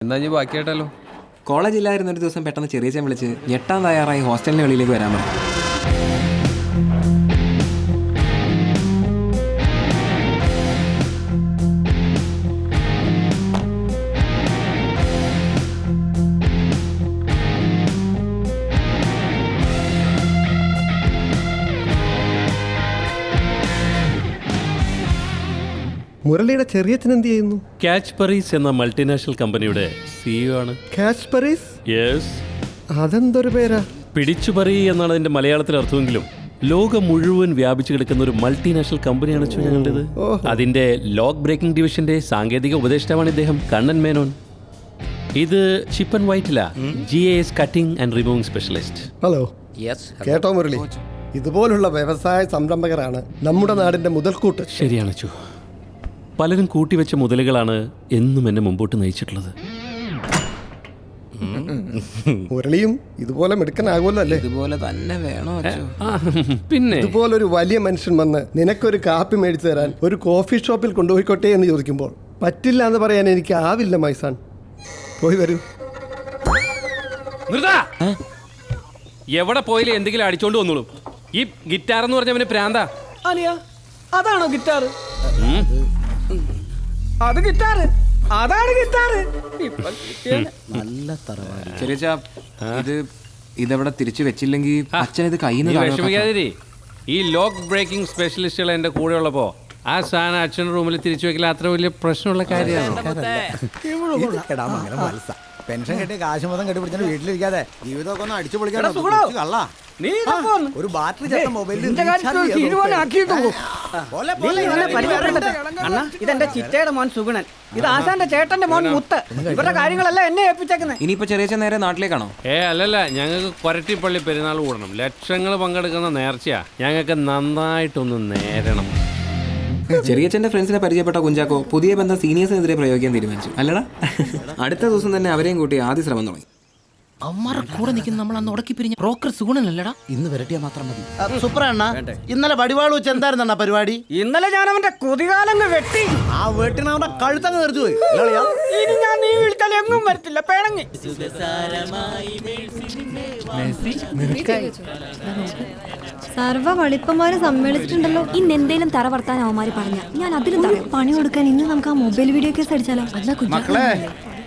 എന്താ ഇനി ബാക്കിയായിട്ടല്ലോ. കോളേജ് ഇല്ലായിരുന്ന ഒരു ദിവസം പെട്ടെന്ന് ചെറിയച്ചൻ വിളിച്ച് ഞെട്ടാൻ തയ്യാറായി ഹോസ്റ്റലിന് വെളിയിലേക്ക് വരാൻ പറഞ്ഞു. മുരളിയുടെ ചെറിയച്ഛൻ എന്ത് ചെയ്യുന്നു? ക്യാച്ച് പറീസ് എന്ന മൾട്ടിനാഷണൽ കമ്പനിയുടെ സിഇഒ ആണ്. ക്യാച്ച് പരീസ്? യെസ്. അതെന്തൊരു പേരാ? പിടിച്ചുപറി എന്നാണ് അതിന്റെ മലയാളത്തിൽ അർത്ഥമെങ്കിലും ലോകം മുഴുവൻ വ്യാപിച്ചു കിടക്കുന്ന ഒരു മൾട്ടിനാഷണൽ കമ്പനിയാണ് ഞങ്ങളുടേത്. അതിന്റെ ലോക്ക് ബ്രേക്കിംഗ് ഡിവിഷന്റെ സാങ്കേതിക ഉപദേഷ്ടാവാണ് ഇദ്ദേഹം, കണ്ണൻ മേനോൻ. ഇത് chip and Vyttila GAS cutting and removing specialist. Hello. കേട്ടോ മുരളി, ഇതുപോലുള്ള വ്യവസായ സംരംഭകരാണ് നമ്മുടെ നാടിന്റെ മുതൽക്കൂട്ട്. ശരിയാണ് ചു. പലരും കൂട്ടിവെച്ച മുതലുകളാണ് എന്നും എന്നെ മുമ്പോട്ട് നയിച്ചിട്ടുള്ളത്. മുരളിയും ഇതുപോലെ മിടുക്കനാകുമല്ലോ അല്ലേ? ഇതുപോലെ തന്നെ വേണോ? പിന്നെ ഇതുപോലൊരു വലിയ മനുഷ്യൻ വന്ന് നിനക്കൊരു കാപ്പി മേടിച്ചു തരാൻ ഒരു കോഫി ഷോപ്പിൽ കൊണ്ടുപോയിക്കോട്ടെ എന്ന് ചോദിക്കുമ്പോൾ പറ്റില്ല എന്ന് പറയാൻ എനിക്ക് ആവില്ല മൈസാൻ. പോയി വരൂ. എവിടെ പോയാലും എന്തെങ്കിലും അടിച്ചോണ്ട് വന്നോളൂ. ഈ ഗിറ്റാർ എന്ന് പറഞ്ഞവന് പ്രാന്താ. അനിയാ, അതാണോ ഗിറ്റാർ? അത് ഗിറ്റാർ, അതാണ് ഗിറ്റാർ. നല്ല തറവാടി ചെറിയച്ച. ഇതെവിടെ തിരിച്ചു വെച്ചില്ലെങ്കിൽ അച്ഛൻ ഇത് കയ്യിൽ നിന്ന് വിഷമിക്കാതിരി. ഈ ലോക്ക് ബ്രേക്കിംഗ് സ്പെഷ്യലിസ്റ്റുകൾ എന്റെ കൂടെ ഉള്ളപ്പോ ആ സാധനം അച്ഛൻ്റെ റൂമിൽ തിരിച്ചു വെക്കില്ല അത്ര വലിയ പ്രശ്നമുള്ള കാര്യമാണ്. പെൻഷൻ കെട്ടി കാശ് മൊത്തം കെട്ടിപ്പിടിച്ചാൽ വീട്ടിലിരിക്കാതെ ജീവിതമൊക്കെ ഒന്ന് അടിച്ചു പൊളിക്കാതെ ഒരു ബാറ്ററി ചേർത്ത മൊബൈലിൽ ഇതെന്റെ ചിറ്റയുടെ മോൻ സുഗുണൻ, ഇത് ആശാന്റെ ചേട്ടന്റെ മോൻ മുത്ത്. ഇവരുടെ കാര്യങ്ങളെല്ലാം എന്നെ ഏൽപ്പിച്ചേക്കുന്നത്. ഇനിയിപ്പോ ചെറിയച്ച നേരെ നാട്ടിലേക്കാണോ? അല്ലല്ല, ഞങ്ങൾക്ക് കൊരട്ടിപ്പള്ളി പെരുന്നാൾ കൂടണം. ലക്ഷങ്ങൾ പങ്കെടുക്കുന്ന നേർച്ചയാ. ഞങ്ങൾക്ക് നന്നായിട്ടൊന്ന് നേരണം. ചെറിയച്ഛന്റെ ഫ്രണ്ട്സിനെ പരിചയപ്പെട്ട കുഞ്ചാക്കോ പുതിയ ബന്ധം സീനിയേഴ്സിനെതിരെ പ്രയോഗിക്കാൻ തീരുമാനിച്ചു അല്ലടാ. അടുത്ത ദിവസം തന്നെ അവരെയും കൂട്ടി ആദ്യ ശ്രമം തുടങ്ങി. അമ്മാരുടെ കൂടെ നിൽക്കുന്ന നമ്മൾ അന്ന് ഉടക്കി പിരിഞ്ഞ ബ്രോക്കർ സുഗുണനല്ലടാ. ഇന്ന് വരട്ടിയാ മാത്രം മതി. സുപ്രണ്ണ, ഇന്നലെ വടിവാൾ വെച്ച് എന്തായിരുന്നു പരിപാടി? ഇന്നലെ ഞാൻ അവന്റെ കൊതികാലങ്ങ് വെട്ടി. ആ വെട്ടിന അവന്റെ കഴുത്തങ്ങ് തെറിച്ചു പോയി. ഇനി ഞാൻ നീ വിളിച്ചാൽ എങ്ങും വരത്തില്ല, പിണങ്ങി. സർവ്വ വളിപ്പന്മാര് സമ്മേളിച്ചിട്ടുണ്ടല്ലോ. ഇന്ന് എന്തേലും തറ വർത്താൻ അവന്മാര് പറഞ്ഞ ഞാൻ അതിലും പണി കൊടുക്കാൻ ഇന്ന് നമുക്ക് ആ മൊബൈൽ വീഡിയോ കേസ് അടിച്ചാലോ? മക്കളെ,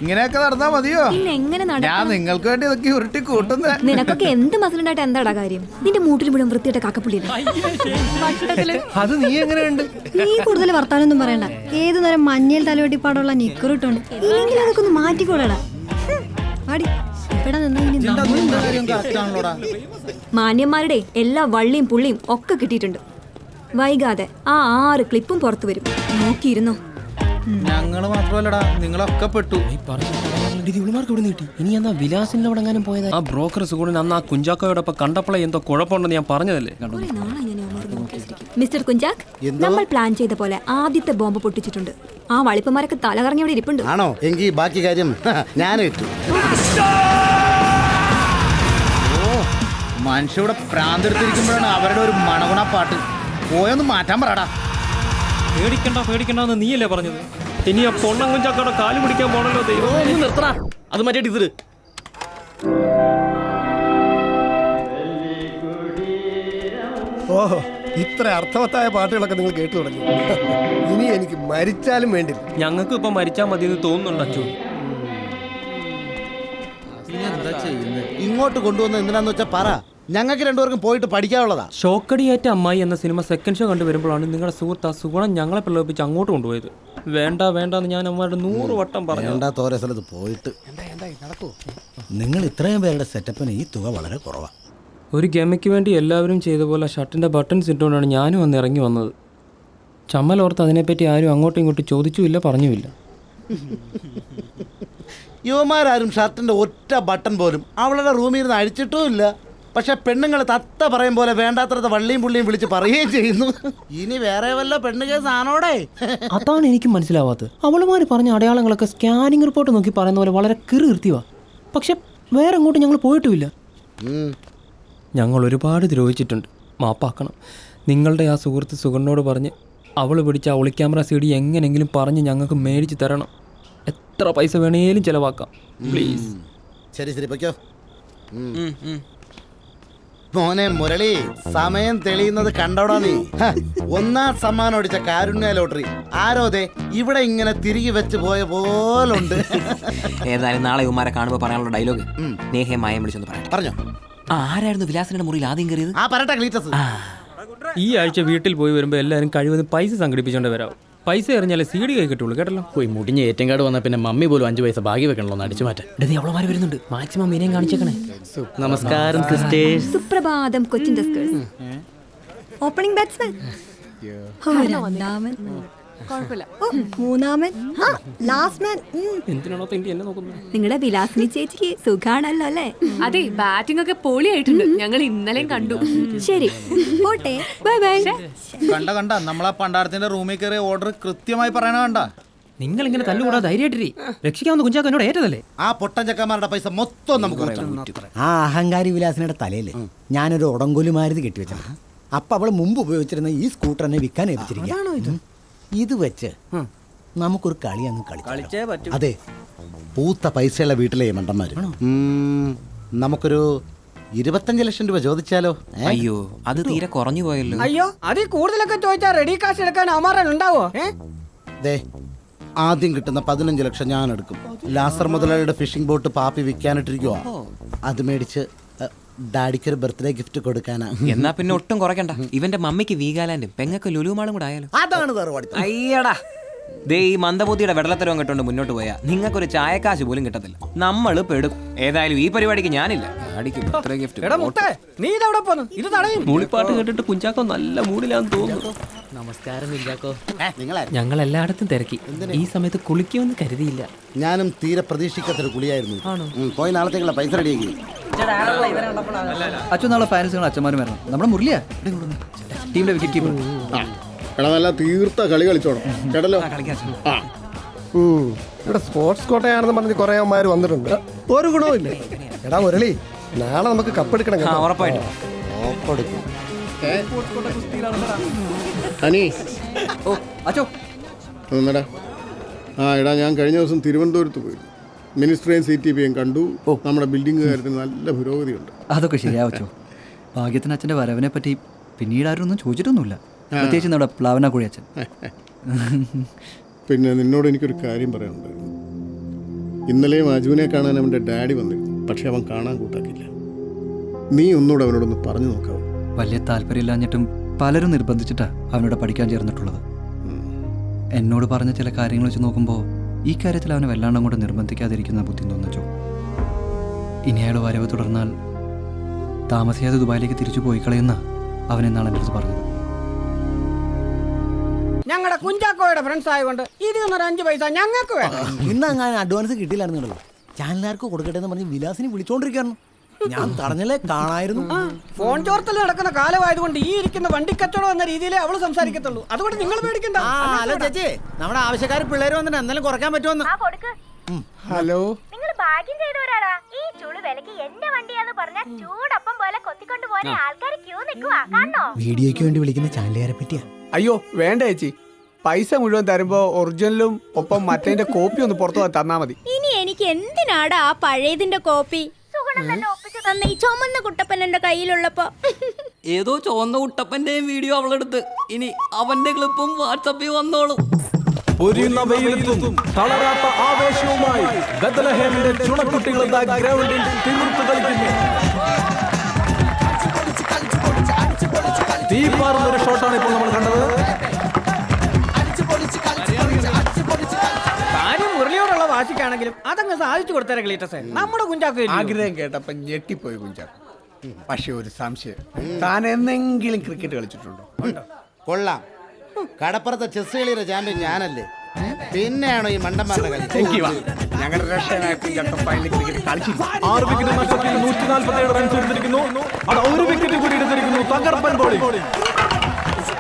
ഇങ്ങനെയൊക്കെ നടന്നാ മതിയോ? പിന്നെ എങ്ങനെ ഞാൻ നിങ്ങൾക്ക് വേണ്ടി ഇതൊക്കെ ഉരുട്ടി കൂട്ടുന്നേ. നിനക്കൊക്കെ എന്ത് മസിലുണ്ടായിട്ട് എന്താടാ കാര്യം? നിന്റെ മൂട്ടിൽ മുഴുവൻ വൃത്തിയുടെ കാക്കപ്പുള്ളിയില്ല. അത് നീ എങ്ങനെയുണ്ട്? നീ കൂടുതൽ വർത്താനൊന്നും പറയണ്ട. ഏതു നേരം മഞ്ഞയിൽ തലവെട്ടിപ്പാടുള്ള നിക്കറിട്ടുണ്ട്. ഇല്ലെങ്കിൽ അതൊക്കെ ഒന്ന് മാറ്റിക്കോളടാ. ആടി എപ്പടാ മാന്യന്മാരുടെ എല്ലാ വള്ളിയും പുള്ളിയും ഒക്കെ കിട്ടിയിട്ടുണ്ട്. വൈകാതെ ആ 6 ക്ലിപ്പും പുറത്തു വരും, നോക്കിയിരുന്നോ. ഞങ്ങള് മാത്രമല്ലടാ, നിങ്ങളൊക്കെ പെട്ടു. ഇനി എന്നാ വിലാസിന്റെ അവിടെങ്ങാനും പോയത്? ആ ബ്രോക്കർ സുഗുണൻ അന്ന് ആ കുഞ്ചാക്കോയോടൊപ്പം കണ്ടപ്പോഴേ എന്തോ കുഴപ്പമുണ്ടെന്ന് ഞാൻ പറഞ്ഞതല്ലേ. മിസ്റ്റർ കുഞ്ചാക്ക്, നമ്മൾ പ്ലാൻ ചെയ്ത പോലെ ആദ്യത്തെ ബോംബ് പൊട്ടിച്ചിട്ടുണ്ട്. ആ വളിപ്പന്മാരൊക്കെ തലകറങ്ങി അവിടെ ഇരിപ്പുണ്ട്. ആണോ? എങ്കിൽ ബാക്കി കാര്യം ഞാനും ഏറ്റു. മനുഷ്യരുടെ പ്രാന്തെടുത്തിരിക്കുമ്പോഴാണ് അവരുടെ ഒരു മണഗുണ പാട്ട്. പോയൊന്ന് മാറ്റാൻ പറയടാ. പേടിക്കണ്ടെന്ന് നീയല്ലേ പറഞ്ഞത്? ഇനി ആ പൊണ്ണം കുഞ്ചാക്കോടെ കാല് പിടിക്കാൻ പോണല്ലോ. ദൈവം നിർത്തണ അത് മാറ്റിയിട്ട് ഇത്. ഓഹോ, ഇത്ര അർത്ഥവത്തായ പാട്ടുകളൊക്കെ നിങ്ങൾ കേട്ടു തുടങ്ങി. ഇനി എനിക്ക് മരിച്ചാലും വേണ്ടില്ല. ഞങ്ങൾക്ക് ഇപ്പൊ മരിച്ചാൽ മതി എന്ന് തോന്നുന്നുണ്ട് അച്ചു. ഇങ്ങോട്ട് കൊണ്ടുവന്ന് എന്തിനാന്ന് വെച്ചാ പറ. ഞങ്ങൾക്ക് രണ്ടുപേർക്കും പോയിട്ട് പഠിക്കാനുള്ളതാ. ഷോക്കടിയേറ്റ അമ്മായി എന്ന സിനിമ സെക്കൻഡ് ഷോ കണ്ടുവരുമ്പോഴാണ് നിങ്ങളുടെ സുഹൃത്ത് ആ സുഗുണം ഞങ്ങളെ പ്രലോഭിപ്പിച്ച് അങ്ങോട്ട് കൊണ്ടുപോയത്. വേണ്ടെന്ന് ഞാൻ അമ്മയുടെ 100 വട്ടം പറഞ്ഞു. തോരെ സ്ഥലത്ത് പോയിട്ട് നിങ്ങൾ ഇത്രയും പേരുടെ സെറ്റപ്പിന് ഈ തുക വളരെ കുറവാണ്. ഒരു ഗമയ്ക്ക് വേണ്ടി എല്ലാവരും ചെയ്ത പോലെ ഷർട്ടിൻ്റെ ബട്ടൺസ് ഇട്ടുകൊണ്ടാണ് ഞാനും വന്ന് ഇറങ്ങി വന്നത്. ചമ്മലോർത്ത് അതിനെപ്പറ്റി ആരും അങ്ങോട്ടും ഇങ്ങോട്ടും ചോദിച്ചുമില്ല, പറഞ്ഞുമില്ല. യുവമാരും ഷർട്ടിന്റെ ഒറ്റ ബട്ടൺ പോലും അവളുടെ റൂമിൽ ഇരുന്ന് അഴിച്ചിട്ടും ഇല്ല. പക്ഷെ പെണ്ണുങ്ങൾ തത്ത പറയും പോലെ വേണ്ടാത്ത വള്ളിയും പുള്ളിയും വിളിച്ച് പറയുകയും ചെയ്യുന്നു. ഇനി വേറെ വല്ല പെണ്ണ് കേസ് ആണോടെ? അതാണ് എനിക്ക് മനസ്സിലാവാത്തത്. അവളുമാര് പറഞ്ഞ അടയാളങ്ങളൊക്കെ സ്കാനിങ് റിപ്പോർട്ട് നോക്കി പറയുന്ന പോലെ വളരെ കീർത്തിവാ. പക്ഷെ വേറെ അങ്ങോട്ട് ഞങ്ങൾ പോയിട്ടുമില്ല. ഞങ്ങൾ ഒരുപാട് ദ്രോഹിച്ചിട്ടുണ്ട്, മാപ്പാക്കണം. നിങ്ങളുടെ ആ സുഹൃത്ത് സുഗണ്ണോട് പറഞ്ഞ് അവൾ പിടിച്ച ഒളിക്യാമറ CD എങ്ങനെങ്കിലും പറഞ്ഞ് ഞങ്ങൾക്ക് മേടിച്ച് തരണം. എത്ര പൈസ വേണേലും ചിലവാക്കാം പ്ലീസ്. ശരി ശരി പൊയ്ക്കോ. മോനെ മുരളി, സമയം തെളിയുന്നത് കണ്ടോടാ നീ. ഒന്നാം സമ്മാനം അടിച്ച കാരുണ്യ ലോട്ടറി ആരോതെ ഇവിടെ ഇങ്ങനെ തിരികെ വെച്ച് പോയ പോലുണ്ട്. ഏതായാലും നാളെ ഉമ്മാരെ കാണുമ്പോൾ പറയാനുള്ള ഡയലോഗ് നേഹയെ മായം വിളിച്ചൊന്ന് പറയാം. പറഞ്ഞോ. ആരായിരുന്നു വിലാസിന്റെ മുറിയിൽ ആദ്യം കയറിയത്? ആ പറട്ടെ ക്ലീറ്റസ്. ഈ ആഴ്ച വീട്ടിൽ പോയി വരുമ്പോൾ എല്ലാവരും കഴിവതും പൈസ സംഘടിപ്പിച്ചോണ്ട് വരാം. പൈസ എറിഞ്ഞാലേ സി ഡി കൈ കിട്ടുള്ളൂ, കേട്ടല്ലോ. പോയി മുടിഞ്ഞ ഏറ്റവും കാർഡ് വന്നാൽ പിന്നെ മമ്മി പോലും 5 പൈസ ബാക്കി വെക്കണല്ലോ എന്ന് അടിച്ചു മാറ്റാൻ. അവളമാര് വരുന്നുണ്ട്, മാക്സിമം മീനെയും കാണിച്ചേക്കണേ. നമസ്കാരം സിസ്റ്റേഴ്സ്. സുപ്രഭാതം കൊച്ചിൻ ഡസ്കേഴ്സ്. ഓപ്പണിംഗ് ബാറ്റ്സ്മാൻ, രണ്ടാമൻ, മൂന്നാമൻ, ലാസ്റ്റ് മാൻ. എന്തിനാണോ തെണ്ടി എന്നെ നോക്കുന്നത്? നിങ്ങളുടെ വിലാസിനി ചേച്ചിക്ക് സുഖാണല്ലോ അല്ലേ? അതെ, ബാറ്റിംഗ് ഒക്കെ പൊളിയായിട്ടുണ്ട്. ഞങ്ങൾ ഇന്നലെയും കണ്ടു. ശരി, പോട്ടെ, ബൈ ബൈ. കണ്ട നമ്മളാ പണ്ടാരത്തിന്റെ റൂമിൽ കയറിയ ഓർഡർ കൃത്യമായി പറയണ കണ്ട. നിങ്ങൾ ഇങ്ങനെ തല്ലുകൂടാ, ധൈര്യമായിട്ടിരി. രക്ഷിക്കാവുന്ന കുഞ്ചാക്കോ എന്നോട് ഏറ്റതല്ലേ? ആ പൊട്ടൻ ചക്കന്മാരുടെ പൈസ മൊത്തം നമുക്ക്. ആ അഹങ്കാരി വിലാസിനയുടെ തലയില് ഞാനൊരു ഉടങ്കൊലു മാരുതി കെട്ടിവെച്ചാണ്. അപ്പൊ അവള് മുമ്പ് ഉപയോഗിച്ചിരുന്ന ഈ സ്കൂട്ടർ എന്നെ വിൽക്കാൻ ഏൽപ്പിച്ചിരിക്കുക. ഇത് വെച്ച് നമുക്കൊരു കളി അങ്ങ് കളിച്ചേ പറ്റൂ. അതെ, പൂത്ത പൈസയുള്ള വീട്ടിലെ മണ്ടന്മാര്. നമുക്കൊരു 25 ലക്ഷം രൂപ ചോദിച്ചാലോ? അയ്യോ, അത് തീരെ കുറഞ്ഞു പോയല്ലോ. അയ്യോ, അതിൽ കൂടുതലൊക്കെ ചോദിച്ചാൽ റെഡി കാശ് എടുക്കാൻ അമാരൻ ഉണ്ടാവോ? ദേ, ആദ്യം കിട്ടുന്ന 15 ലക്ഷം ഞാൻ എടുക്കും. ലാസർ മുതലാളിയുടെ ഫിഷിംഗ് ബോട്ട് പാപ്പി വിൽക്കാനിട്ടിരിക്കുവാ. അത് മേടിച്ച് ഡാഡിക്കൊരു ബർത്ത്ഡേ ഗിഫ്റ്റ് കൊടുക്കാനാ. എന്നാ പിന്നെ ഒട്ടും കുറയ്ക്കണ്ട. ഇവന്റെ മമ്മിക്ക് വീഗാലാൻഡും പെങ്ങൾക്ക് ലുലുമാളും കൂടെ ആയാലും. അതാണ് തറവാടി. അയ്യടാ, ദേ ഈ മന്ദബുദ്ധിയുടെ വെള്ളത്തരവും കിട്ടുകൊണ്ട് മുന്നോട്ട് പോയാൽ നിങ്ങൾക്കൊരു ചായക്കാശ് പോലും കിട്ടത്തില്ല. നമ്മൾ പെടും. ഏതായാലും ഈ പരിപാടിക്ക് ഞാനില്ല. ഡാഡിക്ക് ബർത്ത്ഡേ ഗിഫ്റ്റ്. നീ ഇതെവിടെ പോന്നു? ഇത് തടയും. മൂളിപ്പാട്ട് കേട്ടിട്ട് കുഞ്ചാക്കോ നല്ല മൂഡിലാന്ന് തോന്നുന്നു. നമസ്കാരം കുഞ്ചാക്കോ. ഞങ്ങൾ എല്ലായിടത്തും തിരക്കി. ഈ സമയത്ത് കുളിക്കുമെന്ന് കരുതിയില്ല. ഞാനും തീരെ പ്രതീക്ഷിക്കാത്തൊരു കുളിയായിരുന്നു. പോയി നാളത്തേക്കുള്ള പൈസ റെഡിയാക്കി. അച്ഛൻ നാളെ ഫാൻസുകൾ അച്ഛന്മാരും വരണം. നമ്മുടെ മുരളിയാ ടീമിന്റെ വിക്കറ്റ് കീപ്പർ. എടാ നല്ല തീർത്ത കളി കളിച്ചോണം കേട്ടല്ലോ. ഇവിടെ സ്പോർട്സ് കോട്ടയാണെന്ന് പറഞ്ഞ് കുറെ അമ്മമാര് വന്നിട്ടുണ്ട്. ഒരു ഗുണവും ഇല്ല. എടാ മുരളി, നാളെ നമുക്ക് കപ്പെടുക്കണം കേട്ടോ. ഉറപ്പായിട്ടും. അനി അച്ഛോ നിന്നടാ. എടാ, ഞാൻ കഴിഞ്ഞ ദിവസം തിരുവനന്തപുരത്ത് പോയി. മിനിസ്റ്ററേയും CTPയും കണ്ടു. നമ്മുടെ ബിൽഡിംഗ് കാര്യത്തിന് നല്ല പുരോഗതിയുണ്ട്. അതൊക്കെ ശരിയാവച്ചോ. ഭാഗ്യത്തിന് അച്ഛൻ്റെ വരവിനെ പറ്റി പിന്നീട് ആരും ഒന്നും ചോദിച്ചിട്ടൊന്നുമില്ല. പ്രത്യേകിച്ച് നമ്മുടെ പ്ലാവനാക്കുഴി അച്ഛൻ. പിന്നെ നിന്നോട് എനിക്കൊരു കാര്യം പറയാനുണ്ടായിരുന്നു. ഇന്നലെയും അജുവിനെ കാണാൻ അവൻ്റെ ഡാഡി വന്നിരുന്നു. പക്ഷെ അവൻ കാണാൻ കൂട്ടാക്കില്ല. നീ ഒന്നുകൂടെ അവനോടൊന്ന് പറഞ്ഞു നോക്കാവൂ. വലിയ താല്പര്യമില്ലാഞ്ഞിട്ടും പലരും നിർബന്ധിച്ചിട്ടാ അവനോട് പഠിക്കാൻ ചേർന്നിട്ടുള്ളത്. എന്നോട് പറഞ്ഞ ചില കാര്യങ്ങൾ വെച്ച് നോക്കുമ്പോൾ ഈ കാര്യത്തിൽ അവനെ വല്ലാണ്ട് അങ്ങോട്ട് നിർബന്ധിക്കാതിരിക്കുന്ന ബുദ്ധി തോന്നിച്ചോ. ഇനി അയാൾ വരവ് തുടർന്നാൽ താമസിയാതെ ദുബായിലേക്ക് തിരിച്ചു പോയി കളയുന്ന അവൻ എന്നാണ് എൻ്റെ അടുത്ത് പറഞ്ഞത്. ഞങ്ങളുടെ കുഞ്ചാക്കോയുടെ ഫ്രണ്ട്സ് ആയതുകൊണ്ട് ഇതിനൊരു 5 പൈസ ഞങ്ങൾക്ക് വേണം. ഇന്ന് അങ്ങനെ അഡ്വാൻസ് കിട്ടിയില്ലായിരുന്നല്ലോ. ചാനലുകാർക്ക് കൊടുക്കട്ടെ എന്ന് പറഞ്ഞ് വിലാസിനെ വിളിച്ചോണ്ടിരിക്കുകയായിരുന്നു. ഞാൻ തടഞ്ഞല്ലേ കാണായിരുന്നു. ഫോൺ ചോർത്തൽ നടക്കുന്ന കാലമായതുകൊണ്ട് ഈ ഇരിക്കുന്ന വണ്ടിക്കച്ചവടം എന്ന രീതിയിലേ അവള് സംസാരിക്കത്തുള്ളൂ. അതുകൊണ്ട് നിങ്ങൾ പേടിക്കണ്ട. ഹലോ ചേച്ചി, നമ്മുടെ ആവശ്യക്കാർ പിള്ളേർ വന്നിട്ട് എന്തെങ്കിലും കുറയ്ക്കാൻ പറ്റുമെന്ന്. ഹലോ, നിങ്ങൾ ഭാഗ്യം ചെയ്തവരാടാ. ഈ ചുളു വിലക്ക് എന്റെ വണ്ടിയാന്ന് പറഞ്ഞാൽ ചൂടപ്പം പോലെ കൊത്തിക്കൊണ്ട് പോയ ആൾക്കാർ ക്യൂ നിൽക്കുവാ. കാണോ? വീഡിയോയ്ക്ക് വേണ്ടി വിളിക്കുന്ന ചാനലുകാരെ പറ്റിയാ. അയ്യോ വേണ്ട ചേച്ചി, പൈസ മുഴുവൻ തരുമ്പോ ഒറിജിനലും ഒപ്പം മറ്റേന്റെ കോപ്പി ഒന്ന് പുറത്തു തന്നാ മതി. ഇനി എനിക്ക് എന്തിനാടാ ആ പഴയതിന്റെ കോപ്പി? സുഗുണം തന്നെ ഒപ്പിച്ചു തന്നെ ഈ ചുമന്ന കുട്ടപ്പൻ എന്റെ കയ്യിലുള്ളപ്പോ. ഏതോ ചുവന്ന കുട്ടപ്പന്റെയും വീഡിയോ അവളെടുത്ത് ഇനി അവന്റെ ക്ലിപ്പും വാട്സപ്പിൽ വന്നോളും. തളരാത്ത ആവേശവുമായി ബത്ലഹേമിന്റെ ചുണക്കുട്ടികൾ ഗ്രൗണ്ടിൽ തിമിർത്ത് കളിക്കുന്നു. തീപാറുന്നൊരു ഷോട്ടാണ് ഇപ്പോൾ നമ്മൾ കണ്ടത്. കാര്യം മുരളിയോടുള്ള വാശിക്കാണെങ്കിലും അതങ്ങ് സാധിച്ചു കൊടുത്തേ ക്ലീറ്റസേ. നമ്മുടെ കുഞ്ചാക്കോ ആഗ്രഹം കേട്ടപ്പോ ഞെട്ടിപ്പോയി കുഞ്ചാക്കോ. പക്ഷെ ഒരു സംശയം, താൻ എന്തെങ്കിലും ക്രിക്കറ്റ് കളിച്ചിട്ടുണ്ടോ? കൊള്ളാം. കടപ്പുറത്തെ ചെസ് കളിയുടെ ചാമ്പ്യൻ ഞാനല്ലേ. പിന്നെയാണോ ഈ മണ്ടന്മാരുടെ കളി? ഞങ്ങളുടെ റഷ്യനായ കുഞ്ചാക്കോ ഫൈനൽ ക്രിക്കറ്റ് കളിച്ചു. 6 വിക്കറ്റ് നഷ്ടത്തിൽ 147 റൺസ് എടുത്തിരിക്കുന്നു. അത് 1 വിക്കറ്റ് കൂടി എടുത്തിരിക്കുന്നു. തകർപ്പൻ ബോളിംഗ്,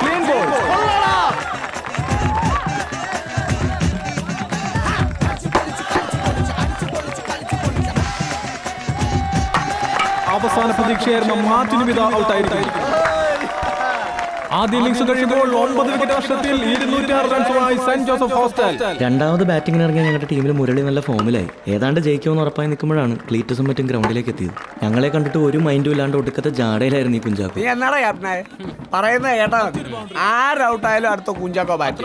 ക്ലീൻ ബോൾ. അവസാന പ്രതീക്ഷയായിരുന്ന മാർട്ടിനും ഇത് ഔട്ടായിരിക്കും. ആദ്യ ഇന്നിംഗ്സ് കഴിയുമ്പോൾ 9 വിക്കറ്റ് നഷ്ടത്തിൽ 206 റൺസുമായി സെന്റ് ജോസഫ് ഹോസ്റ്റൽ. രണ്ടാമത് ബാറ്റിംഗിന് ഇറങ്ങിയ ഞങ്ങളുടെ ടീമിൽ മുരളി നല്ല ഫോമിലായി. ഏതാണ്ട് ജയിക്കുമെന്ന് ഉറപ്പായി നിൽക്കുമ്പോഴാണ് ക്ലീറ്റസും മറ്റും ഗ്രൗണ്ടിലേക്ക് എത്തിയത്. ഞങ്ങളെ കണ്ടിട്ട് ഒരു മൈൻഡും ഇല്ലാണ്ട് ഒടുക്കത്തെ ജാടയിലായിരുന്നു ഈ കുഞ്ചാക്കോ. നീ എന്നാടാ ക്യാപ്റ്റനെ പറയുന്നത് കേട്ടാ മതി. ആരൗട്ടായാലും അടുത്ത കുഞ്ചാക്കോ ബാറ്റ്.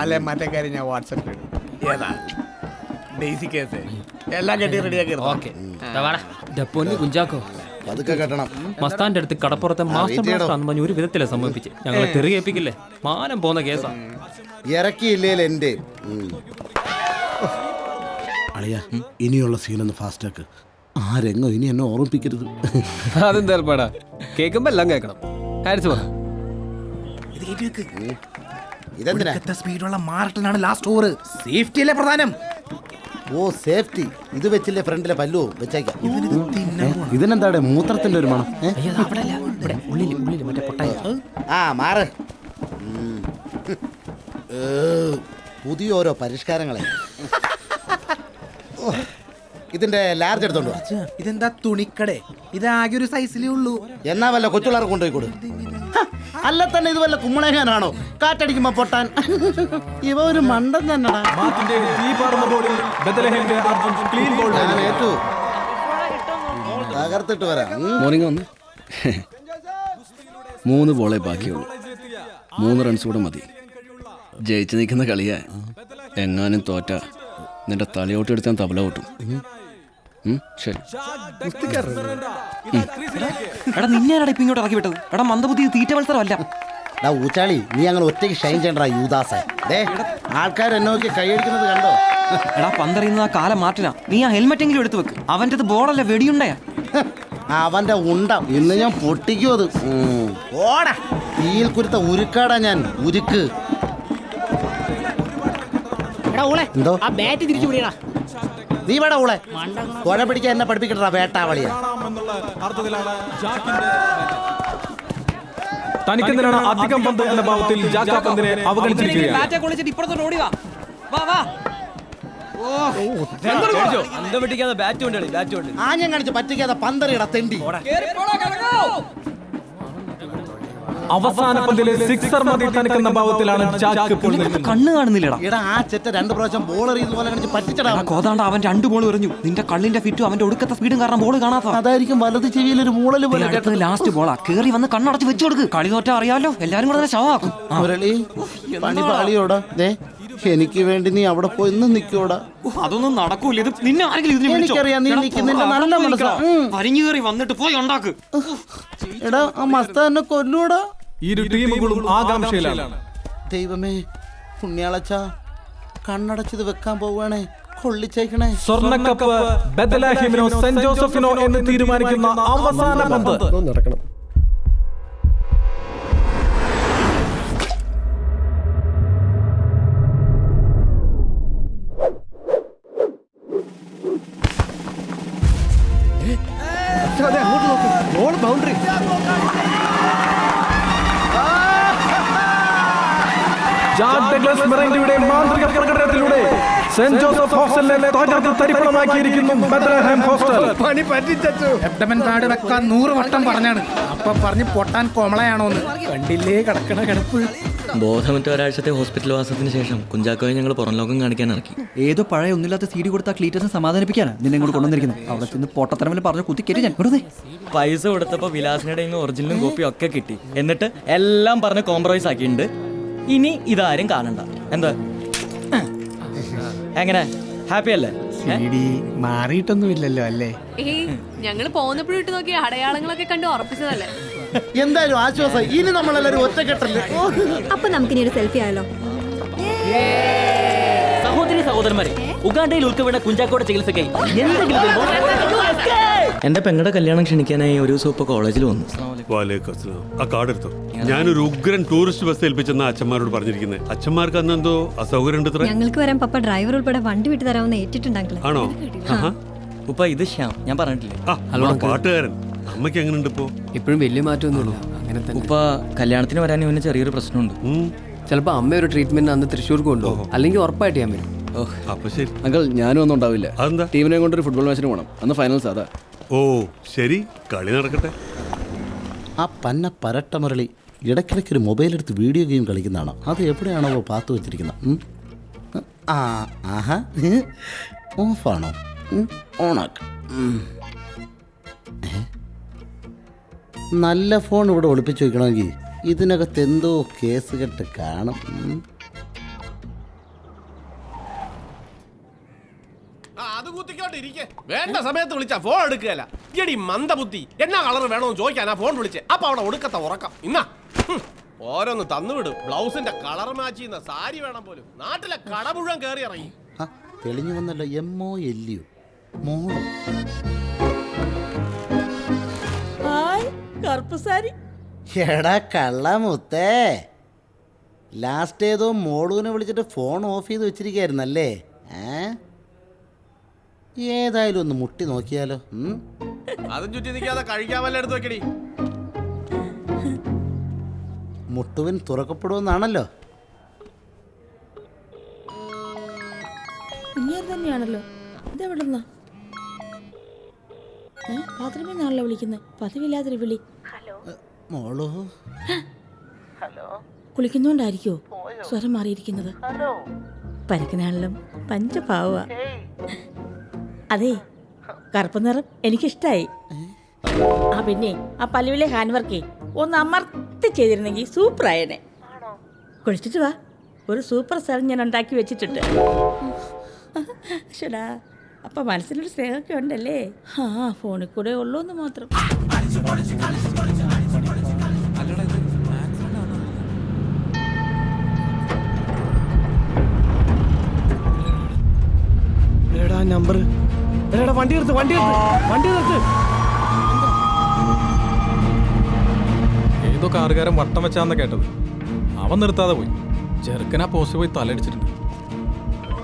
അല്ലെ മറ്റേ കാര്യം ഞാൻ വാട്സപ്പിൽ ഏതാ ഡെയ്സി കേസ് എല്ലാം കെട്ടി റെഡിയാക്കി. പൊന്നു കുഞ്ചാക്കോ അതൊക്കെ കെട്ടണം. മസ്താന്റെ അടുത്ത് കടപ്പുറത്തെ മാസ്റ്റർ പറഞ്ഞ് ഒരു വിധത്തിലെ സംഭവിപ്പിച്ച് ഞങ്ങളെ തെറിയേപ്പിക്കില്ലേ. മാനം പോന്ന കേസാ. ഇറക്കിയില്ലേ എന്റെ അളിയ. ഇനിയുള്ള സീനൊന്ന് ഫാസ്റ്റാക്ക്. ആ രംഗം ഇനി എന്നെ ഓർമ്മിപ്പിക്കരുത്. അതെന്താ കേൾക്കുമ്പോ എല്ലാം കേൾക്കണം. ഇതെന്തിനാ സ്പീഡുള്ള മാർട്ടനാണ് ലാസ്റ്റ് ഓവർ. സേഫ്റ്റി അല്ലേ പ്രധാനം. ഓ സേഫ്റ്റി. ഇത് വെച്ചില്ലേ ഫ്രണ്ടിലെ പല്ലു വെച്ചേക്കാം. ഇതിനെന്താ മൂത്രത്തിന്റെ ഒരു മണം. ആ മാറ്. പുതിയ ഓരോ പരിഷ്കാരങ്ങളെ. ഇതിന്റെ ലാർജ് എടുത്തോണ്ട് വാ. ഇതെന്താ തുണിക്കടേ? ഇതാകെ ഒരു സൈസിലേ ഉള്ളൂ. എന്നാ വല്ല കൊച്ചുള്ളവർക്ക് കൊണ്ടുപോയി കൊടു. അല്ല തന്നെ ഇത് വല്ല കുമ്മളേങ്ങാനാണോ കാറ്റടിക്കുമ്പോ പൊട്ടാൻ? ഇവ ഒരു മണ്ടൻ തന്നെടാ. തകർത്തിട്ട് വരാം. മോർണിംഗ് വന്ന് 3 ബോളേ ബാക്കിയുള്ളൂ. 3 റൺസ് കൂടെ മതി. ജയിച്ചു നിൽക്കുന്ന കളിയാ. എങ്ങാനും തോറ്റ നിന്റെ തലയോട്ട് എടുത്താൽ തബല കൂട്ടും. ശരി. എടാ നിന്നെയാടാ ഇപ്പൊ ഇങ്ങോട്ട് ഇറക്കി വിട്ടത്. എടാ മന്ദബുദ്ധി തീറ്റ മത്സരമല്ല. ഊച്ചാളി നീ അങ്ങനെ ഒറ്റയ്ക്ക് ഷൈൻ ചെയ്യണ്ടാ യൂദാസ. ആൾക്കാർ എന്നെ നോക്കി കൈയടിക്കുന്നത് കണ്ടോ? എടാ പന്തറിയുന്നത് ആ കാലം മാറ്റിനാ. നീ ആ ഹെൽമെറ്റെങ്കിലും എടുത്തു വെക്ക്. അവൻ്റെ ബോളല്ല വെടിയുണ്ടയാ. അവന്റെ ഉണ്ട ഇന്ന് ഞാൻ പൊട്ടിക്കും. അത് ഓടാ തീയിൽ കുരുത്ത ഉരുക്കാടാ ഞാൻ. ഉരുക്ക്. എന്തോ നീ വേടാ ഊളെ കൊല പിടിക്കാൻ എന്നെ പഠിപ്പിക്കട്ടാ വേട്ടാവളിയാ. തനിക്കെന്തിനാണ് അധികം പന്ത് എന്ന ഭാവത്തിൽ ജാക്ക പന്തിനെ അവഗണിച്ചിരിക്കുകയാണ്. ആഞ്ഞം കാണിച്ച് പറ്റിക്കാതെ പന്തറിയടാ തെണ്ടി. അവസാന പന്തിലെ സിക്സർ മതി തനിക്കെന്ന ഭാവത്തിലാണ് ജാക്ക് കണ്ണ് കാണുന്നില്ലടാ. എടാ ആ ചെറ്റ 2 പ്രാവശ്യം ബോൾ എറിയുന്ന പോലെ കാണിച്ച് പറ്റിച്ചടാ. കോതാണ്ട അവൻ 2 ബോൾ എറിഞ്ഞു. നിന്റെ കള്ളിന്റെ ഫിറ്റും അവന്റെ ഒടുക്കത്തെ സ്പീഡും കാരണം ബോൾ കാണാത്ത. അതായിരിക്കും വലത് ചെവിയിൽ ഒരു മൂളല് പോലെ. ലാസ്റ്റ് ബോളാ. കേറി വന്ന് കണ്ണടച്ച് വെച്ചു കൊടുക്ക്. കളി തോറ്റ അറിയാലോ. എല്ലാരും കൂടെ ശവമാക്കും. മുരളി പണി പാളിയോടാ. എനിക്ക് വേണ്ടി നീ അവിടെ പോയി ഇന്ന് നിക്കോടാ. അതൊന്നും നടക്കൂല. ഇത് നിന്നെ ആരെങ്കിലും എനിക്കറിയാം നീ നിൽക്കുന്നില്ല. നല്ല മനസ്സാ. പരിഞ്ഞു കയറി വന്നിട്ട് പോയി ഉണ്ടാക്ക്. എടാ ആ മസ്ത എന്നെ കൊല്ലൂടാ. ഇരു ടീമുകളും ആകാംക്ഷയിലാണ്. ദൈവമേ പുണ്യാളച്ച കണ്ണടച്ചത് വെക്കാൻ പോവാണേ. കൊള്ളിച്ചേക്കണേ. സ്വർണ്ണക്കപ്പ് ബെത്ലഹേമിനോ സെന്റ് ജോസഫിനോ എന്ന് തീരുമാനിക്കുന്ന അവസാന പന്ത് നടക്കണം. ബൗണ്ടറി. ജാക്ക് ഡഗ്ലസ് മെറൈൻഡിയുടെ മാന്ത്രിക പ്രകടനത്തിലൂടെ സെന്റ് ജോസഫ് ഹോസ്റ്റലിനെ തകർത്ത് തരിപ്പണമാക്കിയിരിക്കുന്നു ബെത്ലഹേം ഹോസ്റ്റൽ. പണി പറ്റിച്ചു. എബ്ഡമൻ കാർഡ് വെക്കാൻ 100 വട്ടം പറഞ്ഞാണ്. അപ്പൊ പറഞ്ഞ് പൊട്ടാൻ കോമളയാണോന്ന് കണ്ടില്ലേ കിടക്കണ കിടപ്പ്. ബോധമറ്റ ഒരാഴ്ചത്തെ ഹോസ്പിറ്റൽ വാസത്തിന് ശേഷം കുഞ്ചാക്കോയെ ഞങ്ങൾ പുറം ലോകം കാണിക്കാൻ ഇറക്കി. ഏതോ പഴയ ഒന്നില്ലാത്ത CD കൊടുത്ത ക്ലീറ്റസിനെ സമാധാനിപ്പിക്കാനാ നിന്നെ ഇങ്ങോട്ട് കൊണ്ടുവന്നിരിക്കുന്നത്. അവിടെ ചെന്ന് പൊട്ടത്തരമില്ല പറഞ്ഞു കുത്തിക്കേറ്റി ഞാൻ വെറുതെ. പൈസ കൊടുത്തപ്പോൾ വിലാസിനുടെ ഒറിജിനലും കോപ്പിയും ഒക്കെ കിട്ടി. എന്നിട്ട് എല്ലാം പറഞ്ഞ് കോംപ്രമൈസ് ആക്കിയിട്ടുണ്ട്. ഇനി ഇതാരും കാണണ്ട. എന്താ എങ്ങനെ ഹാപ്പി അല്ലേ? മാറിയിട്ടൊന്നുമില്ലല്ലോ അല്ലേ? ഞങ്ങള് പോന്നപ്പോഴും ഇട്ട് നോക്കിയ അടയാളങ്ങളൊക്കെ കണ്ടു ഉറപ്പിച്ചതല്ലേ. എന്തായാലും ആശ്വാസം. ഇനി നമ്മളെല്ലാരും ഒറ്റക്കെട്ടല്ലേ. അപ്പൊ നമുക്കിനി ഒരു സെൽഫി ആയാലോ? സഹോദരന്മാരെ, ഉഗാണ്ടയിൽ ഉൾക്കവീണ കുഞ്ചാക്കോയുടെ ചികിത്സയ്ക്കായി എന്റെ പെങ്ങളുടെ കല്യാണം ക്ഷണിക്കാനായി ഒരു ദിവസം ഇപ്പൊ കോളേജിൽ വന്നു. ആ കാർഡ് എടുത്തോ. ഞാനൊരു ഉഗ്രൻ ടൂറിസ്റ്റ് ബസ് ഏൽപ്പിച്ചെന്ന അച്ഛന്മാരോട് പറഞ്ഞിരിക്കുന്നത്. അച്ഛന്മാർക്ക് അന്നെന്തോ അസൗകര്യം ഉണ്ട്. ഞങ്ങൾക്ക് വരാൻ പപ്പ ഡ്രൈവർ ഉൾപ്പെടെ വണ്ടി വിട്ടു തരാമെന്ന് ഏറ്റിട്ടുണ്ടെങ്കിൽ. ആണോ? ഉപ്പ ഇത് ശ്യാം, ഞാൻ പറഞ്ഞിട്ടില്ലേ പാട്ടുകാരൻ. അമ്മയ്ക്ക് എങ്ങനെയുണ്ട് ഇപ്പോ? ഇപ്പോഴും വലിയ മാറ്റമൊന്നുമില്ല. അങ്ങനെ തന്നെ. ഉപ്പ കല്യാണത്തിന് വരാൻ ഇവന് ചെറിയൊരു പ്രശ്നമുണ്ട്. ചിലപ്പോ അമ്മ ഒരു ട്രീറ്റ്മെന്റ് അന്ന് തൃശ്ശൂർക്ക് കൊണ്ടുപോകും. അല്ലെങ്കിൽ ഉറപ്പായിട്ട് ഞാൻ വരും. അപ്പൊ ശരി അങ്കിൾ, ഞാനും ഒന്നും ഉണ്ടാവില്ല. അതെന്താ? ടീമിനെ കൊണ്ടൊരു ഫുട്ബോൾ മാച്ചിന് പോകണം. അന്ന് ഫൈനൽസ് അതാ. ഓ ശരി, കളി നടക്കട്ടെ. ആ പന്ന പരട്ട മുരളി ഇടയ്ക്കിടയ്ക്ക് ഒരു മൊബൈൽ എടുത്ത് വീഡിയോ ഗെയിം കളിക്കുന്നതാണോ? അത് എവിടെയാണോ പാത്ത് വെച്ചിരിക്കുന്നത്? ആ ആഹാ, ഓഫാണോ? ഓണാക്ക. നല്ല ഫോൺ ഇവിടെ ഒളിപ്പിച്ച് വയ്ക്കണമെങ്കിൽ ഇതിനകത്ത് എന്തോ കേസ് കെട്ട് കാണും. അത് കുത്തിക്കോട്ട് ഇരിക്കെ. വേണ്ട സമയത്ത് വിളിച്ചാ ഫോൺ എടുക്കുകയല്ല. എടി മന്ദബുദ്ധി, എന്നാ കളർ വേണമെന്ന് ചോദിക്കാനാ ഫോൺ വിളിച്ചേ. അപ്പൊ അവിടെ ഒടുക്കത്തെ ഉറക്കം. ഇന്നാ ഓരോന്ന് തന്നുവിടും. ബ്ലൗസിന്റെ കളർ മാച്ച് ചെയ്യുന്ന സാരി വേണം പോലും. നാട്ടിലെ കട മുഴുവൻ കയറി ഇറങ്ങി. തെളിഞ്ഞു വന്നല്ലോ. MOLU മോള്. കറുപ്പ് സാരി. എടാ കള്ളമുത്തേ, ലാസ്റ്റ് ഏതോ മോളൂനെ വിളിച്ചിട്ട് ഫോൺ ഓഫ് ചെയ്ത് വെച്ചിരിക്കായിരുന്നല്ലേ? ഏതായാലും ഒന്ന് മുട്ടി നോക്കിയാലോ? അതും ചുറ്റി നിൽക്കാതെ കഴിക്കാൻ വല്ല എടുത്ത് വെക്കടി. മുട്ടുവിൻ തുറക്കപ്പെടുമെന്നാണല്ലോ. ഇങ്ങനെ തന്നെയാണല്ലോ. ഇതെവിടുന്ന ബാത്റൂമിൽ നിന്നാണല്ലോ വിളിക്കുന്നത്. പതിവില്ലാതൊരു വിളി. മോളോ, കുളിക്കുന്നോണ്ടായിരിക്കോ സ്വരം മാറിയിരിക്കുന്നത്? പരക്കനാണെങ്കിലും പഞ്ചപാവ. അതെ, കറുപ്പ് നിറം എനിക്കിഷ്ടായി. ആ പിന്നെ ആ പല്ലുവിലെ ഹാൻഡ് വർക്കേ ഒന്ന് അമർത്തി ചെയ്തിരുന്നെങ്കിൽ സൂപ്പർ ആയനെ. കുളിച്ചിട്ട് വാ, ഒരു സൂപ്പർ സ്ഥലം ഞാൻ ഉണ്ടാക്കി വെച്ചിട്ടുണ്ട്. ശടാ, അപ്പൊ മനസ്സിലൊരു സ്നേഹമൊക്കെ ഉണ്ടല്ലേ? ആ, ഫോണിൽ കൂടെ ഉള്ളൂന്ന് മാത്രം. നമ്പർ വണ്ടി നിർത്ത്. ഏതോ കാറുകാരൻ വട്ടം വെച്ചാന്ന കേട്ടത്. അവൻ നിർത്താതെ പോയി. ചെറുക്കനാ പോസ്റ്റ് പോയി തലടിച്ചിട്ടുണ്ട്.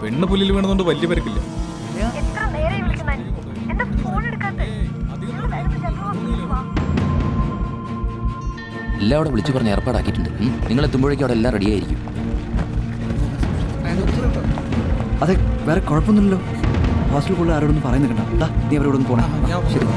പെണ്ണ് പുല്ലിൽ വീണതുകൊണ്ട് വലിയ പരിക്കില്ല. എല്ലാം അവിടെ വിളിച്ചു പറഞ്ഞ് ഏർപ്പാടാക്കിയിട്ടുണ്ട്. നിങ്ങൾ എത്തുമ്പോഴേക്കും അവിടെ എല്ലാം റെഡി ആയിരിക്കും. അതെ, വേറെ കുഴപ്പമൊന്നുമില്ലല്ലോ. ഹോസ്റ്റൽ കൂടുതൽ ആരോടൊന്നും പറയുന്നില്ല. നീ അവരോടൊന്നും പോണേ. ശരി.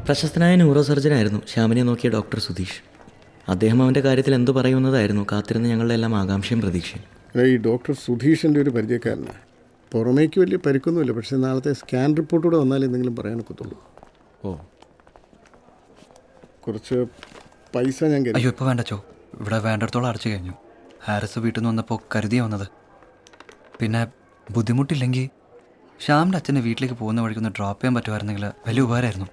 പ്രശസ്തനായ ന്യൂറോ സർജനായിരുന്നു ശ്യാമിനെ നോക്കിയ ഡോക്ടർ സുധീഷ്. അദ്ദേഹം അവൻ്റെ കാര്യത്തിൽ എന്തു പറയുന്നതായിരുന്നു കാത്തിരുന്ന് ഞങ്ങളുടെ എല്ലാം ആകാംക്ഷയും പ്രതീക്ഷയും. ഈ ഡോക്ടർ സുധീഷിൻ്റെ ഒരു പരിചയക്കാരനാണ്. പുറമേക്ക് വലിയ പരിക്കൊന്നുമില്ല, പക്ഷേ നാളത്തെ സ്കാൻ റിപ്പോർട്ടൂടെ വന്നാലേ എന്തെങ്കിലും പറയാനൊക്കത്തുള്ളൂ. കുറച്ച് പൈസ ഞാൻ കരുതി. അയ്യോ, ഇപ്പോൾ വേണ്ട ചോ. ഇവിടെ വേണ്ടിടത്തോളം അടച്ചു കഴിഞ്ഞു. ഹാരിസ് വീട്ടിൽ നിന്ന് വന്നപ്പോൾ കരുതിയാ വന്നത്. പിന്നെ ബുദ്ധിമുട്ടില്ലെങ്കിൽ ശ്യാമിൻ്റെ അച്ഛനെ വീട്ടിലേക്ക് പോകുന്ന വഴിക്കൊന്ന് ഡ്രോപ്പ് ചെയ്യാൻ പറ്റുമായിരുന്നെങ്കിൽ വലിയ ഉപകാരമായിരുന്നു.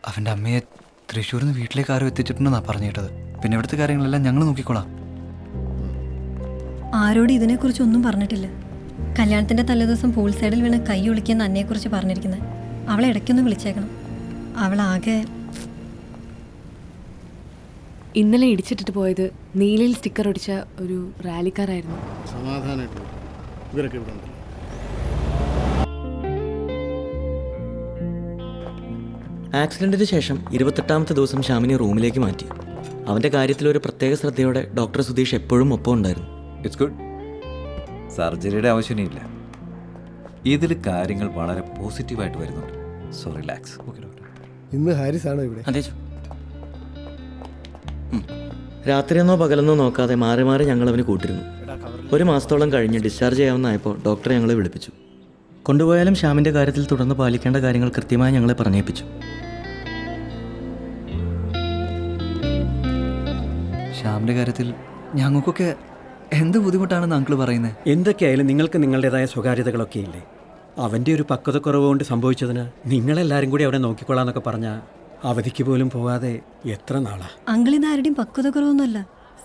അവൻ്റെ അമ്മയെ തൃശ്ശൂരിൽ നിന്ന് വീട്ടിലേക്ക് ആരും എത്തിച്ചിട്ടുണ്ടെന്നാണ് പറഞ്ഞു കേട്ടത്. പിന്നെ ഇവിടുത്തെ കാര്യങ്ങളെല്ലാം ഞങ്ങൾ നോക്കിക്കോളാം. ആരോടും ഇതിനെക്കുറിച്ച് ഒന്നും പറഞ്ഞിട്ടില്ല. കല്യാണത്തിന്റെ തലേദിവസം പൂൾ സൈഡിൽ വീണ് കൈ ഒളിക്കുന്ന അന്നയെക്കുറിച്ച് പറഞ്ഞിരിക്കുന്നത്. അവളെ ഇടയ്ക്കൊന്ന് വിളിച്ചേക്കണം. അവളാകെ ഇന്നലെ ഇടിച്ചിട്ടിട്ട് പോയത് നീലയിൽ സ്റ്റിക്കർ ഒടിച്ച ഒരു റാലിക്കാരായിരുന്നു. സമാധാനമായിട്ട് ഇവരൊക്കെ ഇവിടെ ഉണ്ടല്ലോ. ആക്സിഡൻറ്റിന് ശേഷം 28ാമത്തെ ദിവസം ശ്യാമിനെ റൂമിലേക്ക് മാറ്റി. അവൻ്റെ കാര്യത്തിൽ ഒരു പ്രത്യേക ശ്രദ്ധയോടെ ഡോക്ടർ സുധീഷ് എപ്പോഴും ഒപ്പം ഉണ്ടായിരുന്നു. It's good. സർജറിയുടെ ആവശ്യമില്ല. ഇതിൽ കാര്യങ്ങൾ വളരെ പോസിറ്റീവായിട്ട് വരുന്നുണ്ട്. So relax. ഇന്ന് ഹാരിസ് ആണോ ഇവിടെ? അതെ. രാത്രിയെന്നോ പകലെന്നോ നോക്കാതെ മാറി മാറി ഞങ്ങൾ അവന് കൂട്ടിരുന്നു. 1 മാസത്തോളം കഴിഞ്ഞ് ഡിസ്ചാർജ് ചെയ്യാവുന്നതായപ്പോൾ ഡോക്ടറെ ഞങ്ങളെ വിളിപ്പിച്ചു. കൊണ്ടുപോയാലും ശ്യാമിൻ്റെ കാര്യത്തിൽ തുടർന്ന് പാലിക്കേണ്ട കാര്യങ്ങൾ കൃത്യമായി ഞങ്ങളെ പറഞ്ഞേൽപ്പിച്ചു. ശ്യാമിൻ്റെ കാര്യത്തിൽ ഞങ്ങൾക്കൊക്കെ എന്ത് ബുദ്ധിമുട്ടാണെന്ന് അങ്കിൾ പറയുന്നത്? എന്തൊക്കെയായാലും നിങ്ങൾക്ക് നിങ്ങളുടേതായ സ്വകാര്യതകളൊക്കെ ഇല്ലേ? അവൻ്റെ ഒരു പക്വതക്കുറവ് കൊണ്ട് സംഭവിച്ചതിന് നിങ്ങളെല്ലാവരും കൂടി അവിടെ നോക്കിക്കൊള്ളാന്നൊക്കെ പറഞ്ഞാൽ അവധിക്ക് പോലും പോകാതെ എത്ര നാളാ? അങ്കിൾ ഇത് ആരുടെയും പക്വതക്കുറവൊന്നുമല്ല,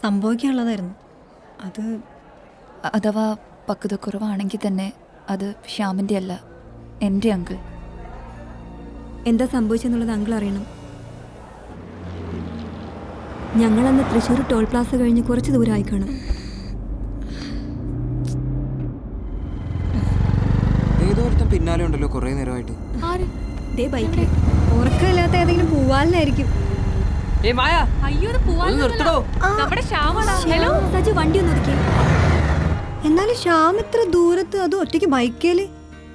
സംഭവിക്കാനുള്ളതായിരുന്നു. അത് അഥവാ പക്വതക്കുറവാണെങ്കിൽ തന്നെ അത് ശ്യാമിൻ്റെ അല്ല, എൻ്റെ അങ്കിൾ. എന്താ സംഭവിച്ചെന്നുള്ളത് അങ്കിൾ അറിയണം. ഞങ്ങളന്ന് തൃശ്ശൂർ ടോൾ പ്ലാസ കഴിഞ്ഞ് കുറച്ച് ദൂരമായി കാണും. ഏതോരുത്തം പിന്നാലെ ഉണ്ടല്ലോ കുറേ നേരമായിട്ട്. ഉറക്കമില്ലാത്ത ഏതെങ്കിലും പൂവാലിനായിരിക്കും. എന്നാലും ശ്യാം ഇത്ര ദൂരത്ത്, അത് ഒറ്റയ്ക്ക് ബൈക്കേല്?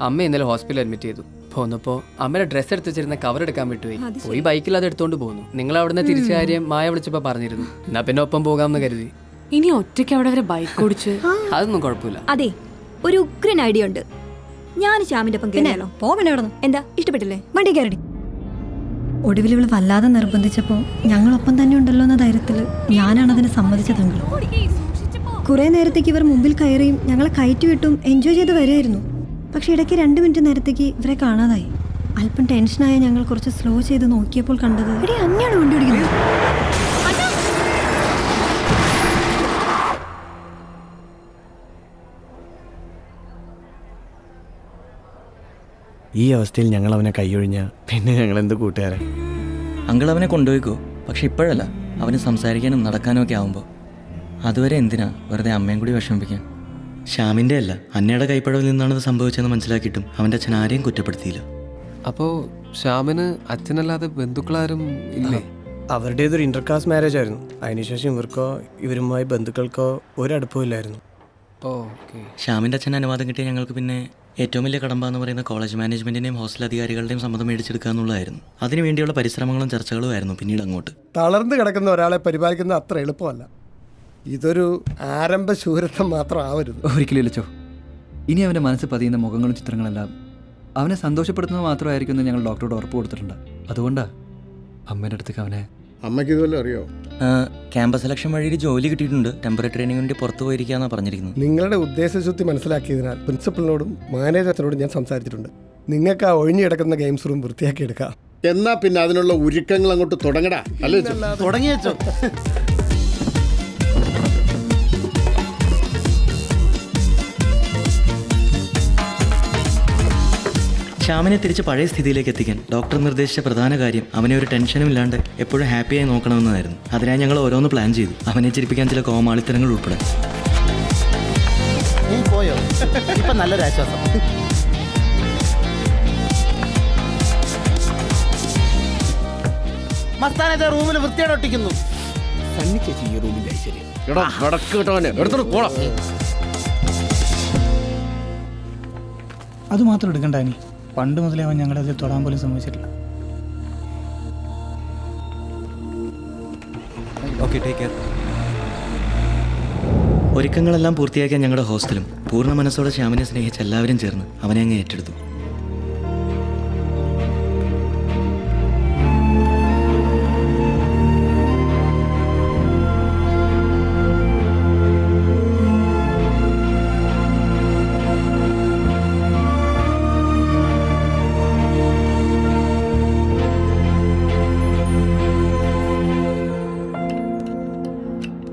അമ്മ ഇന്നലെ ഹോസ്പിറ്റലിൽ അഡ്മിറ്റ് ചെയ്തു. പോന്നപ്പോ അമ്മയുടെ ഡ്രസ്സ് എടുത്ത് വെച്ചിരുന്ന കവർ എടുക്കാൻ വിട്ടുപോയി. പോയി ബൈക്കിൽ അത് എടുത്തോണ്ട് പോന്നു. നിങ്ങൾ അവിടുന്ന് തിരിച്ച കാര്യം മായ വിളിച്ചപ്പോ പറഞ്ഞിരുന്നു. എന്നാ പിന്നെ ഒപ്പം പോകാമെന്ന് കരുതി. ഇനി ഒറ്റയ്ക്ക് അവിടെ വരെ ബൈക്ക് ഓടിച്ച് അതൊന്നും കുഴപ്പമില്ല. അതെ, ഒരു ഉഗ്രൻ ഐഡിയ ഉണ്ട്. ഞാൻ ശ്യാമിന്റെ ഒപ്പം കേറിയാലോ? എന്താ ഇഷ്ടപ്പെട്ടില്ലേ? വണ്ടി കയറി. ഒടുവിൽ ഇവള് വല്ലാതെ നിർബന്ധിച്ചപ്പോ ഞങ്ങളൊപ്പം തന്നെ ഉണ്ടല്ലോ എന്ന ധൈര്യത്തില് ഞാനാണ് അതിന് സമ്മതിച്ചത്. അങ്കിൾ കുറെ നേരത്തേക്ക് ഇവർ മുമ്പിൽ കയറിയും ഞങ്ങളെ കയറ്റി വിട്ടും എൻജോയ് ചെയ്ത് വരികയായിരുന്നു. പക്ഷെ ഇടയ്ക്ക് 2 മിനിറ്റ് നേരത്തേക്ക് ഇവരെ കാണാതായി. അല്പം ടെൻഷനായ ഞങ്ങൾ കുറച്ച് സ്ലോ ചെയ്ത് നോക്കിയപ്പോൾ കണ്ടത് അന്നെയാണ് വണ്ടി ഓടിക്കുന്നത്. ഈ അവസ്ഥയിൽ ഞങ്ങൾ അവനെ കൈയൊഴിഞ്ഞ പിന്നെ ഞങ്ങൾ എന്ത് കൂട്ടുകാരൻ? അങ്കിൾ അവനെ കൊണ്ടുപോയിക്കോ, പക്ഷെ ഇപ്പോഴല്ല. അവന് സംസാരിക്കാനും നടക്കാനും ഒക്കെ ആവുമ്പോൾ. അതുവരെ എന്തിനാ വെറുതെ അമ്മയും കൂടി വിഷമിപ്പിക്കാൻ? ശ്യാമിൻ്റെ അല്ല, അന്നയുടെ കൈപ്പഴവിൽ നിന്നാണത് സംഭവിച്ചതെന്ന് മനസ്സിലാക്കിയിട്ടും അവൻ്റെ അച്ഛൻ ആരെയും കുറ്റപ്പെടുത്തിയില്ല. അപ്പോൾ ശ്യാമിന് അച്ഛനല്ലാതെ ബന്ധുക്കളാരും ഇല്ലേ? അവരുടേതൊരു ഇന്റർകാസ്റ്റ് മാരേജ് ആയിരുന്നു. അതിനുശേഷം ഇവർക്കോ ഇവരുമായി ബന്ധുക്കൾക്കോ ഒരടുപ്പവും ഇല്ലായിരുന്നു. ശ്യാമിൻ്റെ അച്ഛൻ അനുവാദം കിട്ടിയ ഞങ്ങൾക്ക് പിന്നെ ഏറ്റവും വലിയ കടമ്പ എന്ന് പറയുന്ന കോളേജ് മാനേജ്മെൻറ്റിൻ്റെയും ഹോസ്റ്റൽ അധികാരികളുടെയും സമ്മതം മേടിച്ചെടുക്കുക എന്നുള്ളതായിരുന്നു. അതിനുവേണ്ടിയുള്ള പരിശ്രമങ്ങളും ചർച്ചകളും ആയിരുന്നു പിന്നീട് അങ്ങോട്ട്. തളർന്നു കിടക്കുന്ന ഒരാളെ പരിപാലിക്കുന്നത് അത്ര എളുപ്പമല്ല. ഇതൊരു ആരംഭ ശൂരത്വം മാത്രം ആവരുത്. ഒരിക്കലും ഇല്ലച്ചോ. ഇനി അവൻ്റെ മനസ്സ് പതിയുന്ന മുഖങ്ങളും ചിത്രങ്ങളെല്ലാം അവനെ സന്തോഷപ്പെടുത്തുന്നത് മാത്രമായിരിക്കും എന്ന് ഞങ്ങൾ ഡോക്ടറോട് ഉറപ്പ് കൊടുത്തിട്ടുണ്ട്. അതുകൊണ്ടാണ് അമ്മേൻ്റെ അടുത്തേക്ക് അവനെ. അമ്മയ്ക്ക് ഇതുവല്ലോ അറിയോ? ക്യാമ്പസ് സെലക്ഷൻ വഴി ജോലി കിട്ടിയിട്ടുണ്ട്. ടെമ്പററി ട്രെയിനിങ് വേണ്ടി പുറത്തു പോയിരിക്കാന്നാണ് പറഞ്ഞിരിക്കുന്നത്. നിങ്ങളുടെ ഉദ്ദേശശുദ്ധി മനസ്സിലാക്കിയതിനാൽ പ്രിൻസിപ്പലിനോടും മാനേജറിനോടും ഞാൻ സംസാരിച്ചിട്ടുണ്ട്. നിങ്ങൾക്ക് ആ ഒഴിഞ്ഞു കിടക്കുന്ന ഗെയിംസ് റൂം വൃത്തിയാക്കി എടുക്കാം. എന്നാ പിന്നെ അതിനുള്ള ഒരുക്കങ്ങൾ അങ്ങോട്ട് തുടങ്ങടാ. അല്ലേ തുടങ്ങി വെച്ചോ. ശ്യാമിനെ തിരിച്ച് പഴയ സ്ഥിതിയിലേക്ക് എത്തിക്കാൻ ഡോക്ടർ നിർദ്ദേശിച്ച പ്രധാന കാര്യം അവനെ ഒരു ടെൻഷനും ഇല്ലാണ്ട് എപ്പോഴും ഹാപ്പിയായി നോക്കണമെന്നതായിരുന്നു. അതിനായി ഞങ്ങൾ ഓരോന്ന് പ്ലാൻ ചെയ്തു. അവനെ ചിരിപ്പിക്കാൻ ചില കോമാളിത്തരങ്ങൾ ഉൾപ്പെടെ. പോയോ? ഇപ്പൊ നല്ലൊരു ആശ്വാസം. മസ്താനത്തെ റൂമിൽ വൃത്തിയോടെ ഒട്ടിക്കുന്നു. അത് മാത്രം എടുക്കണ്ട നീ. പണ്ട് മുതലേ അവൻ ഞങ്ങളുടെ അതിൽ തൊടാൻ പോലും സമ്മതിച്ചിട്ടില്ല. ഒരുക്കങ്ങളെല്ലാം പൂർത്തിയാക്കിയ ഞങ്ങളുടെ ഹോസ്റ്റലും പൂർണ്ണ മനസ്സോടെ ശ്യാമിനെ സ്നേഹിച്ച എല്ലാവരും ചേർന്ന് അവനെ അങ്ങ് ഏറ്റെടുത്തു.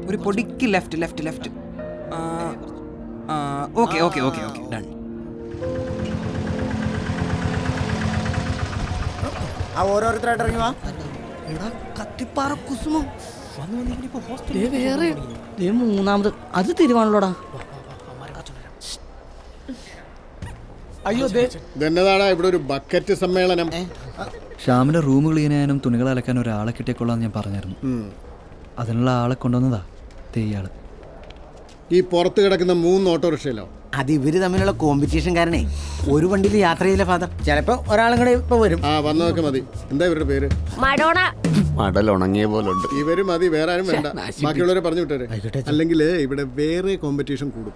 ഒരു പൊടിക്ക് left left left. Okay okay okay okay done. ആ ഓരോരുത്തരായിട്ട് ഇറങ്ങി വാ. കത്തിപ്പാറ കുസുമം വേറെ മൂന്നാമത് അത് തിരുവാണല്ലോടാ. അയ്യോ ഇതെന്നതാടാ ഇവിടെ ഒരു ബക്കറ്റ് സമ്മേളനം? ശ്യാമിൻ്റെ റൂം ക്ലീൻ ചെയ്യാനും തുണികൾ അലക്കാനും ഒരാളെ കിട്ടിയേക്കൊള്ളാന്ന് ഞാൻ പറഞ്ഞായിരുന്നു. അതിനുള്ള ആളെ കൊണ്ടുവന്നതാ ഇയാള്. ഈ പുറത്ത് കിടക്കുന്ന 3 ഓട്ടോറിക്ഷയിലോ? അത് ഇവര് തമ്മിലുള്ള കോമ്പറ്റീഷൻ കാരണേ ഒരു വണ്ടിയിൽ യാത്ര ചെയ്തില്ല ഫാദർ. ചിലപ്പോ ഒരാളും കൂടെ ഇപ്പൊ വരും. ആ വന്നതൊക്കെ മതി. എന്താ ഇവരുടെ പേര്? മഡോണ. മടൽ ഉണങ്ങിയ പോലുണ്ട്. ഇവര് മതി, വേറെ ആരും വേണ്ട. ബാക്കിയുള്ളവരെ പറഞ്ഞു വിട്ടേരെ, അല്ലെങ്കിൽ ഇവിടെ വേറെ കോമ്പറ്റീഷൻ കൂടും.